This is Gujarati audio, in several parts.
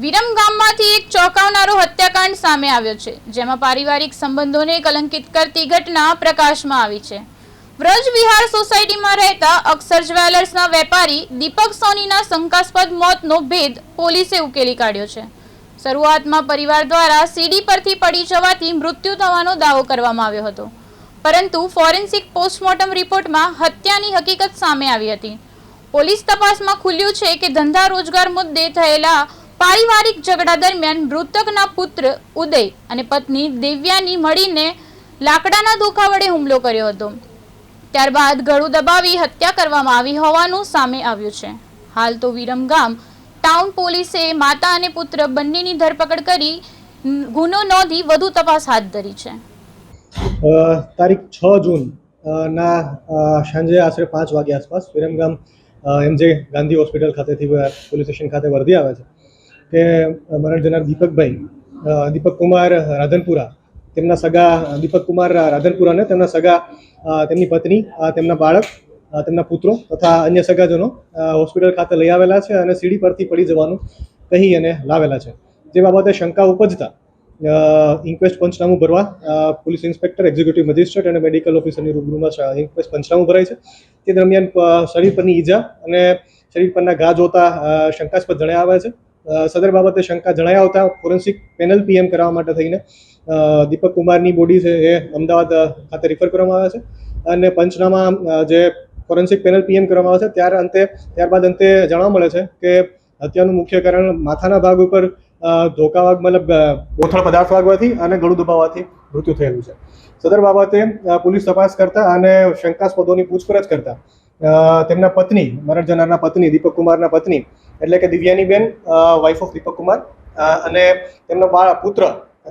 વિરમ ગામમાંથી એક ચોંકાવનારો હત્યાકાંડ સામે આવ્યો છે, જેમાં પારિવારિક સંબંધોને કલંકિત કરતી ઘટના પ્રકાશમાં આવી છે। વ્રજ વિહાર સોસાયટીમાં રહેતા અક્ષર જ્વેલર્સના વેપારી દીપક સોનીના શંકાસ્પદ મોતનો ભેદ પોલીસે ઉકેલી કાઢ્યો છે। શરૂઆતમાં પરિવાર દ્વારા સીડી પરથી પડી જવાથી મૃત્યુ થવાનો દાવો કરવામાં આવ્યો હતો, પરંતુ ફોરેન્સિક પોસ્ટમોર્ટમ રિપોર્ટમાં હત્યાની હકીકત સામે આવી હતી। પોલીસ તપાસમાં ખુલ્યું છે કે ધંધા રોજગાર મુદ્દે થયેલા પારિવારિક ઝઘડા દરમિયાન મૃતકના પુત્ર ઉદય અને પત્ની દિવ્યાની મળીને લાકડાના ધોકા વડે હુમલો કર્યો હતો। ત્યારબાદ ગળું દબાવી હત્યા કરવામાં આવી હોવાનું સામે આવ્યું છે। હાલ તો વિરમ ગામ ટાઉન પોલીસે માતા અને પુત્ર બંનેની ધરપકડ કરી ગુનો નોંધી વધુ તપાસ હાથ ધરી છે। તારીખ 6 જૂન ના સાંજે આશરે 5 વાગ્યા આસપાસ વિરમગામ એમજે ગાંધી હોસ્પિટલ ખાતેથી પોલીસ સ્ટેશન ખાતે વર્દી આવે છે કે મરણ જનાર દીપક કુમાર રાધનપુરા, તેમના સગા દીપક કુમાર રાધનપુરા અને તેમના સગા તેમની પત્ની, તેમના બાળક, તેમના પુત્રો તથા અન્ય સગાજનો હોસ્પિટલ ખાતે લઈ આવેલા છે અને સીડી પરથી પડી જવાનું કહી અને લાવેલા છે। જે બાબતે શંકા ઉપજતા ઇન્ક્વેસ્ટ પંચનામું ભરવા પોલીસ ઇન્સ્પેક્ટર, એક્ઝિક્યુટિવ મેજિસ્ટ્રેટ અને મેડિકલ ઓફિસરની રૂબરૂમાં ઇન્ક્વેસ્ટ પંચનામું ભરાય છે। તે દરમિયાન શરીર પરની ઈજા અને શરીર પરના ઘા જોતા શંકાસ્પદ જણાઈ આવે છે। સદર બાબતે શંકા જણાઈ આવતા ફોરેન્સિક પેનલ પીએમ કરવા માટે થઈને દીપક કુમારની બોડી છે એ અમદાવાદ ખાતે રિફર કરવામાં આવે છે અને પંચનામા જે ફોરેન્સિક પેનલ પીએમ કરવામાં આવે છે ત્યારબાદ અંતે જાણવા મળે છે કે હત્યાનું મુખ્ય કારણ માથાના ભાગ ઉપર ધોકા મતલબ બોથડ પદાર્થ વાગવાથી અને ગળું દબાવવાથી મૃત્યુ થયેલું છે। સદર બાબતે પોલીસ તપાસ કરતા અને શંકાસ્પદોની પૂછપરછ કરતા તેમના પત્ની, મરણ જનારના પત્ની, દીપક કુમારના પત્ની એટલે કે દિવ્યાની બેન, વાઇફ ઓફ દીપક કુમાર, અને તેમનો પુત્ર,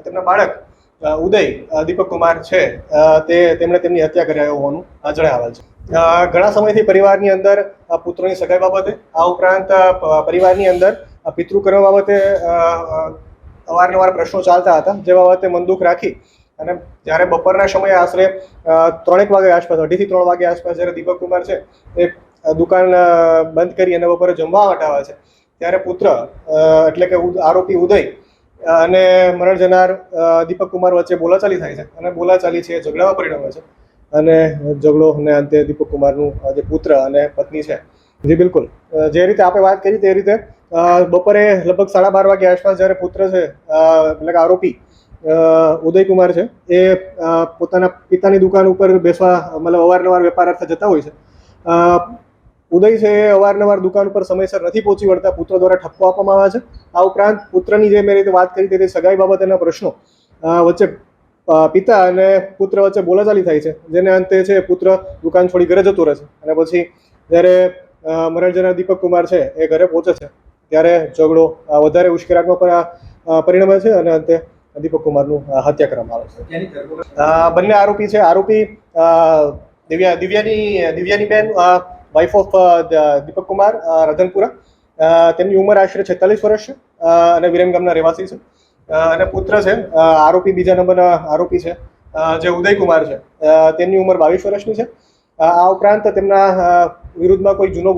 તેમના બાળક ઉદય દીપક કુમાર છે તેમણે તેમની હત્યા કરી હોવાનું જણાઈ આવેલ છે। ઘણા સમયથી પરિવારની અંદર પુત્રોની સગાઈ બાબતે, આ ઉપરાંત પરિવારની અંદર પિતૃકર્મ બાબતે અવારનવાર પ્રશ્નો ચાલતા હતા, જે બાબતે મનદુખ રાખી અને જ્યારે બપોરના સમયે આશરે 3 વાગ્યા આસપાસ, 2:30 થી 3 વાગ્યા આસપાસ જ્યારે દીપક કુમાર છે એ દુકાન બંધ કરી અને બપોરે જમવા માટે આવે છે, ત્યારે પુત્ર એટલે કે આરોપી ઉદય અને મરણ જનાર દીપક કુમાર વચ્ચે બોલાચાલી થાય છે અને બોલાચાલી છે ઝઘડામાં પરિણમે છે અને ઝઘડો અને અંતે દીપક કુમારનું જે પુત્ર અને પત્ની છે, જી બિલકુલ જે રીતે આપણે વાત કરી તે રીતે બપોરે લગભગ 12:30 વાગ્યા આસપાસ જ્યારે પુત્ર છે એટલે કે આરોપી ઉદય કુમાર છે એ પોતાના પિતાની દુકાન ઉપર બેસવા મતલબ અવારનવાર વેપાર અર્થે જતા હોય છે। ઉદય છે એ અવારનવાર દુકાન ઉપર સમયસર નથી પહોંચી વળતા પુત્ર દ્વારા ઠપકો આપવામાં આવે છે। આ ઉપરાંત પુત્રની જે મેં રીતે વાત કરી તે સગાઈ બાબતેના પ્રશ્નો વચ્ચે પિતા અને પુત્ર વચ્ચે બોલાચાલી થાય છે, જેને અંતે છે પુત્ર દુકાન છોડી ઘરે જતો રહે છે અને પછી જ્યારે મરણ જનાર દીપક કુમાર છે એ ઘરે પહોંચે છે ત્યારે ઝઘડો વધારે ઉશ્કેરાત્મક પરિણમે છે અને અંતે દીપક કુમારનું હત્યા કરવામાં આવે છે। બંને આરોપી છે, આરોપી દિવ્યાની બેન, વાઇફ ઓફ દીપક કુમાર રાધનપુરા, તેમની ઉંમર આશરે 46 વર્ષ છે અને વિરમગામના રહેવાસી છે અને પુત્ર છે આરોપી, બીજા નંબરના આરોપી છે જે ઉદય કુમાર છે, તેમની ઉંમર 22 વર્ષની છે। આ ઉપરાંત તેમના વિરુદ્ધમાં કોઈ જૂનો